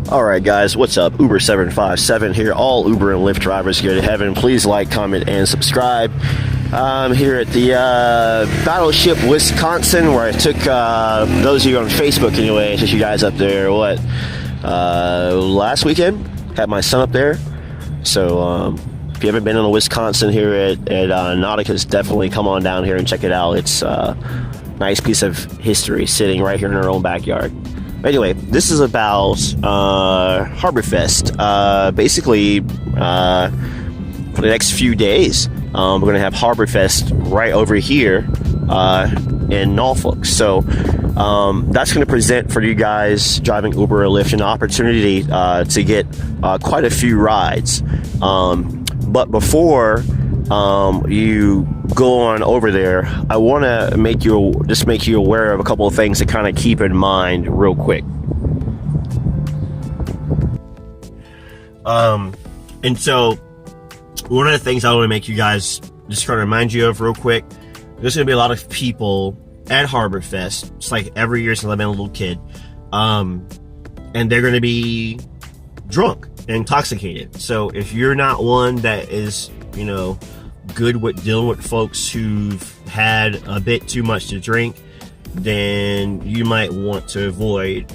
Alright guys, what's up? Uber757 here. All Uber and Lyft drivers go to heaven. Please like, comment, and subscribe. I'm here at the Battleship, Wisconsin, where I took those of you on Facebook anyway, I took you guys up there, last weekend? Had my son up there. So if you haven't been in the Wisconsin here at Nauticus, definitely come on down here and check it out. It's a nice piece of history sitting right here in our own backyard. Anyway, this is about Harbour Fest. Basically, for the next few days, we're going to have Harbour Fest right over here in Norfolk. So that's going to present for you guys driving Uber or Lyft an opportunity to get quite a few rides. But before you go on over there, I want to make you aware of a couple of things to kind of keep in mind real quick. And so one of the things I want to make you guys just kind of remind you of real quick, there's going to be a lot of people at Harbour Fest. It's like every year since I've been a little kid. And they're going to be drunk and intoxicated. So if you're not one that is, you know, good with dealing with folks who've had a bit too much to drink, then you might want to avoid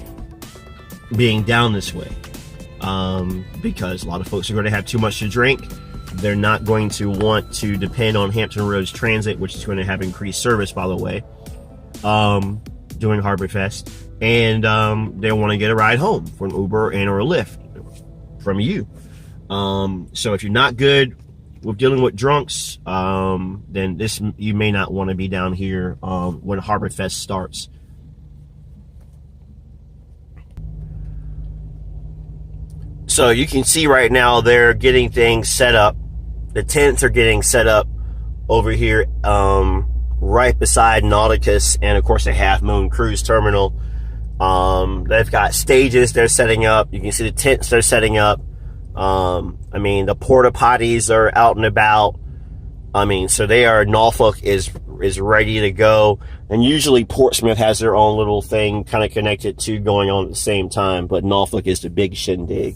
being down this way. Because a lot of folks are going to have too much to drink. They're not going to want to depend on Hampton Roads Transit, which is going to have increased service, by the way, during Harbour Fest. And they want to get a ride home from Uber and or a Lyft from you. So if you're not good with dealing with drunks, then you may not want to be down here when Harbour Fest starts. So you can see right now they're getting things set up. The tents are getting set up over here right beside Nauticus and of course the Half Moon Cruise Terminal. They've got stages they're setting up. You can see the tents they're setting up. I mean, the porta potties are out and about. I mean, so Norfolk is ready to go. And usually Portsmouth has their own little thing kind of connected to going on at the same time, but Norfolk is the big shindig.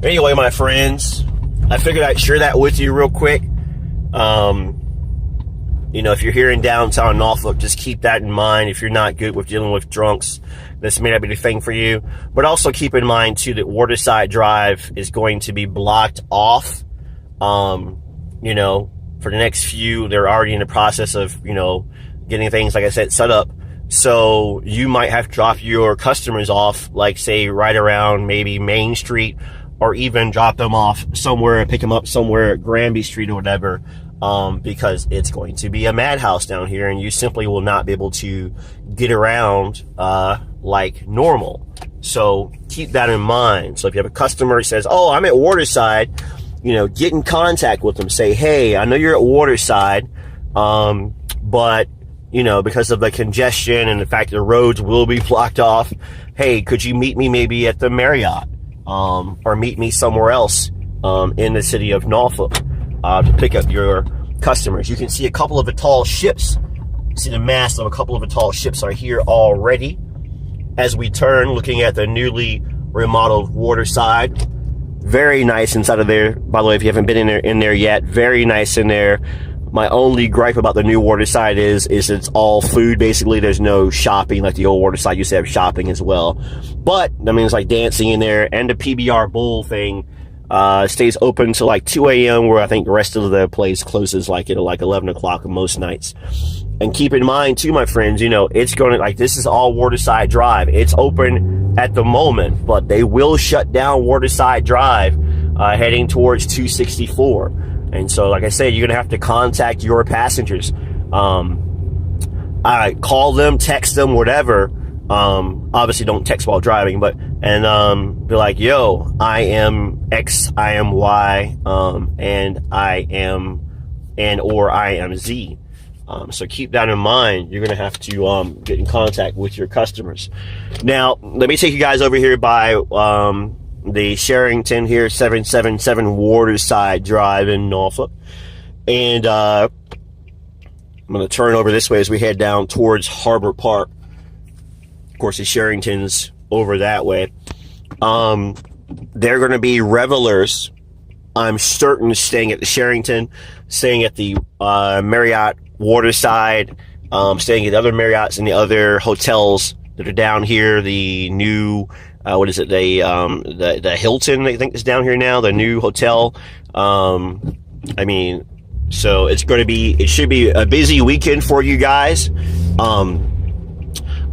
Anyway, my friends, I figured I'd share that with you real quick. You know, if you're here in downtown Norfolk, just keep that in mind. If you're not good with dealing with drunks, this may not be the thing for you. But also keep in mind, too, that Waterside Drive is going to be blocked off. You know, for the next few, they're already in the process of, you know, getting things, like I said, set up. So you might have to drop your customers off, like, say, right around maybe Main Street, or even drop them off somewhere and pick them up somewhere at Granby Street or whatever. Because it's going to be a madhouse down here and you simply will not be able to get around like normal. So keep that in mind. So if you have a customer who says, oh, I'm at Waterside, you know, get in contact with them. Say, hey, I know you're at Waterside, but, you know, because of the congestion and the fact that the roads will be blocked off, hey, could you meet me maybe at the Marriott, or meet me somewhere else in the city of Norfolk to pick up your customers. You can see a couple of the tall ships. See the mast of a couple of the tall ships are here already. As we turn, looking at the newly remodeled Waterside. Very nice inside of there. By the way, if you haven't been in there yet, very nice in there. My only gripe about the new Waterside is it's all food, basically. There's no shopping like the old Waterside used to have shopping as well. But, I mean, it's like dancing in there. And the PBR Bowl thing stays open till like 2 a.m. where I think the rest of the place closes like at like 11 o'clock most nights. And keep in mind, too, my friends, you know, it's going to, like, this is all Waterside Drive. It's open at the moment, but they will shut down Waterside Drive heading towards 264. And so, like I said, you're going to have to contact your passengers. I call them, text them, whatever. Obviously, don't text while driving, but, and be like, yo, I am X, I am Y, and I am, and or I am Z. So keep that in mind. You're going to have to get in contact with your customers. Now, let me take you guys over here by the Sherrington here, 777 Waterside Drive in Norfolk. And I'm going to turn over this way as we head down towards Harbour Park. Of course, the Sherrington's over that way. They're going to be revelers, I'm certain, staying at the Sherrington, staying at the Marriott Waterside, staying at other Marriotts and the other hotels that are down here. The new, what is it? The Hilton, I think, is down here now. The new hotel. I mean, so it should be a busy weekend for you guys.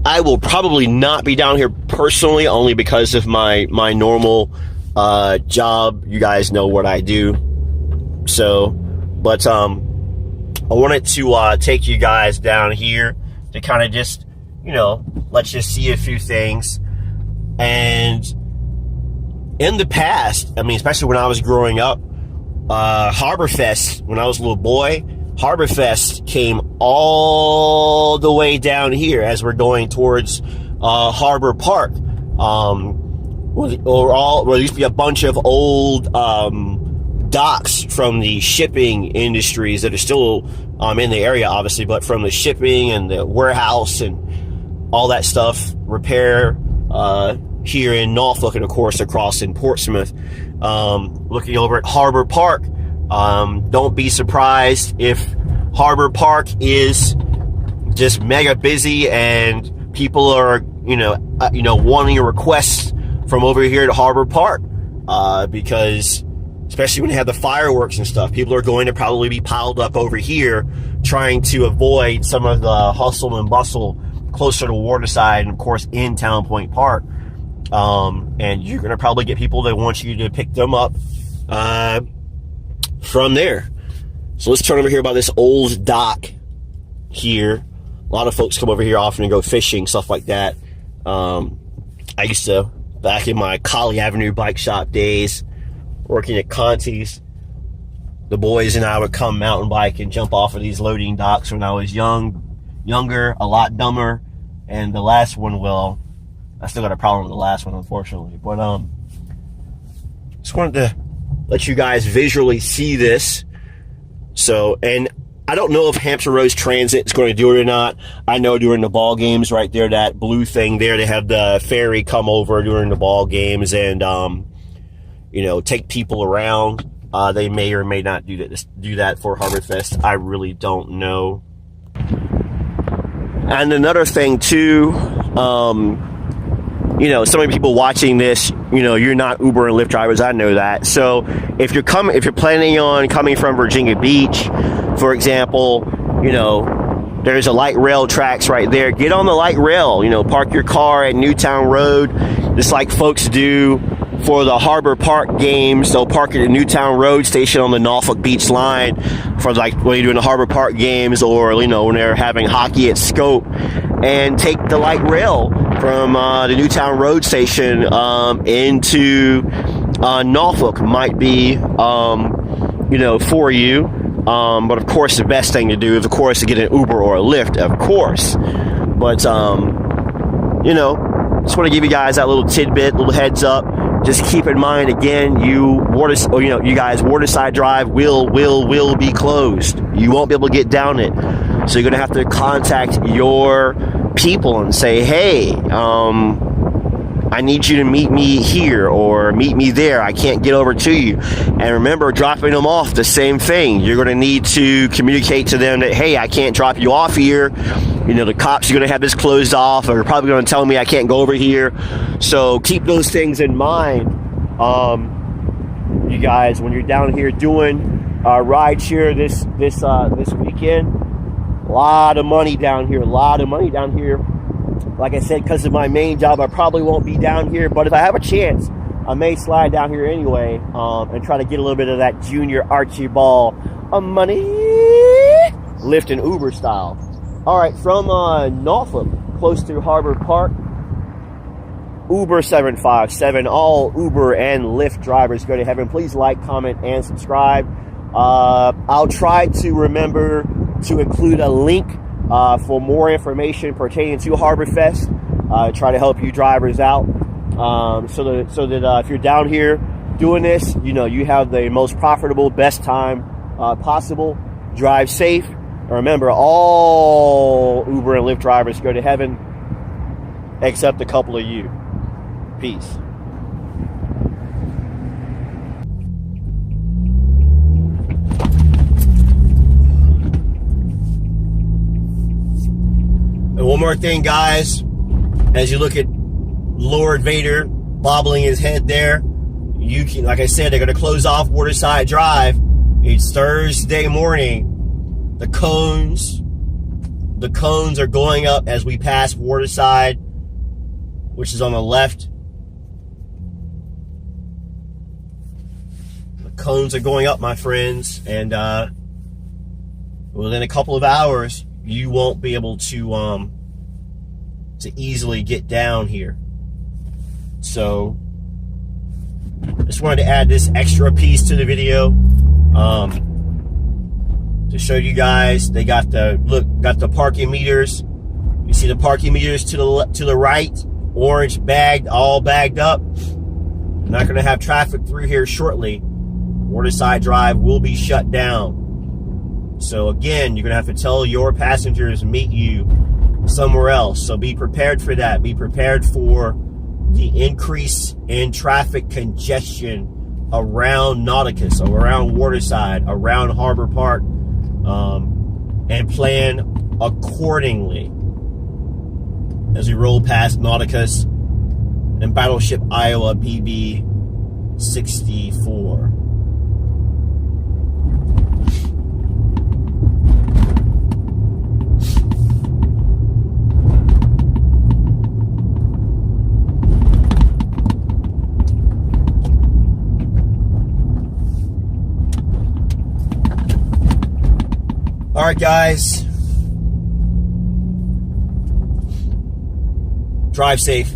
I will probably not be down here personally, only because of my normal job. You guys know what I do. So, but I wanted to take you guys down here to kind of just, let's just see a few things. And in the past, I mean, especially when I was growing up, Harbour Fest, when I was a little boy, Harbour Fest came all the way down here as we're going towards Harbour Park. There used to be a bunch of old docks from the shipping industries that are still in the area, obviously, but from the shipping and the warehouse and all that stuff, repair here in Norfolk, and of course across in Portsmouth. Looking over at Harbour Park, don't be surprised if Harbour Park is just mega busy and people are, wanting a request from over here to Harbour Park, because especially when they have the fireworks and stuff, people are going to probably be piled up over here trying to avoid some of the hustle and bustle closer to Waterside and of course in Town Point Park. And you're going to probably get people that want you to pick them up from there. So let's turn over here by this old dock here. A lot of folks come over here often and go fishing, stuff like that. I used to, back in my Colley Avenue bike shop days, working at Conti's, the boys and I would come mountain bike and jump off of these loading docks when I was younger, a lot dumber. And the last one, well, I still got a problem with the last one, unfortunately. But just wanted to let you guys visually see this. So, and I don't know if Hampton Roads Transit is going to do it or not. I know during the ball games right there, that blue thing there, they have the ferry come over during the ball games and, take people around. They may or may not do that for Harbour Fest. I really don't know. And another thing too, so many people watching this, you're not Uber and Lyft drivers. I know that. So if you're planning on coming from Virginia Beach, for example, there's a light rail tracks right there. Get on the light rail, park your car at Newtown Road, just like folks do for the Harbour Park games. They'll park at the Newtown Road station on the Norfolk Beach line for like when you're doing the Harbour Park games, or when they're having hockey at Scope, and take the light rail from the Newtown Road station into Norfolk. Might be for you, but of course the best thing to do is of course to get an Uber or a Lyft, of course. But just want to give you guys that little tidbit, little heads up. Just keep in mind, again, you guys, Waterside Drive will be closed. You won't be able to get down it. So you're going to have to contact your people and say, hey, I need you to meet me here or meet me there. I can't get over to you. And remember, dropping them off, the same thing. You're going to need to communicate to them that, hey, I can't drop you off here. The cops are going to have this closed off, or probably going to tell me I can't go over here. So keep those things in mind, you guys, when you're down here doing rides here this weekend. A lot of money down here. Like I said, because of my main job, I probably won't be down here. But if I have a chance, I may slide down here anyway, and try to get a little bit of that Junior Archibald money, Lyft and Uber style. All right, from Norfolk, close to Harbour Park, Uber 757. All Uber and Lyft drivers go to heaven. Please like, comment, and subscribe. I'll try to remember to include a link for more information pertaining to Harbour Fest. Try to help you drivers out, so that if you're down here doing this, you have the most profitable, best time possible. Drive safe. Remember, all Uber and Lyft drivers go to heaven, except a couple of you. Peace. And one more thing, guys, as you look at Lord Vader bobbling his head there, you can, like I said, they're going to close off Waterside Drive. It's Thursday morning. The cones are going up as we pass Waterside, which is on the left. The cones are going up, my friends, and within a couple of hours, you won't be able to easily get down here. So, just wanted to add this extra piece to the video to show you guys. They got the parking meters. You see the parking meters to the right, orange bagged, all bagged up. I'm not going to have traffic through here shortly. Waterside Drive will be shut down. So again, you're going to have to tell your passengers meet you somewhere else. So be prepared for that. Be prepared for the increase in traffic congestion around Nauticus, around Waterside, around Harbor Park, and plan accordingly as we roll past Nauticus and Battleship Iowa BB 64. All right, guys. Drive safe.